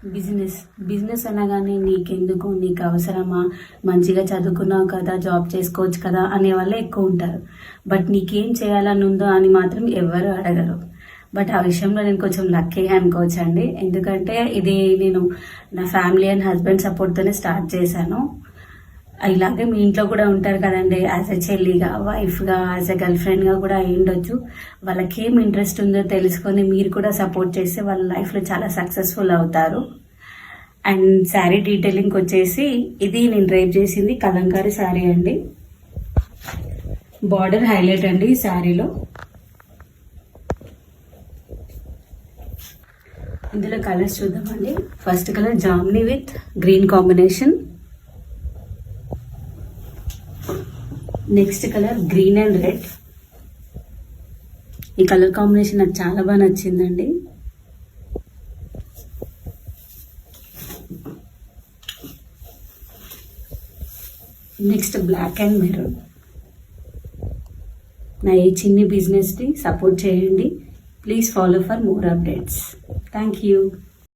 Business business అనగానే నీకెందుకు, నీకు అవసరమా, మంచిగా చదువుకున్నావు కదా, జాబ్ చేసుకోవచ్చు కదా అనే వాళ్ళే ఎక్కువ ఉంటారు. బట్ నీకేం చేయాలని ఉందో అని మాత్రం ఎవరు అడగరు. బట్ ఆ విషయంలో నేను కొంచెం లక్కీగా అనుకోవచ్చు అండి. ఎందుకంటే ఇది నేను నా ఫ్యామిలీ అండ్ హస్బెండ్ సపోర్ట్తోనే స్టార్ట్ చేశాను. ఇలాగే మీ ఇంట్లో కూడా ఉంటారు కదండి, యాజ్ ఎ చెల్లిగా, వైఫ్గా, యాజ్ ఎ గర్ల్ ఫ్రెండ్గా కూడా అయి ఉండొచ్చు. వాళ్ళకి ఏం ఇంట్రెస్ట్ ఉందో తెలుసుకొని మీరు కూడా సపోర్ట్ చేస్తే వాళ్ళ లైఫ్లో చాలా సక్సెస్ఫుల్ అవుతారు. అండ్ శారీ డీటెయిలింగ్ వచ్చేసి ఇది నేను డ్రైప్ చేసింది కలంకారీ శారీ అండి. బార్డర్ హైలైట్ అండి ఈ శారీలో. ఇందులో కలర్స్ చూద్దామండి. ఫస్ట్ కలర్ జామ్నీ with green combination. Next colour green and red. ఈ కలర్ కాంబినేషన్ నాకు చాలా బాగా నచ్చిందండి. Next black and maroon. నా ఈ చిన్ని బిజినెస్ని సపోర్ట్ చేయండి. Please follow for more updates. Thank you.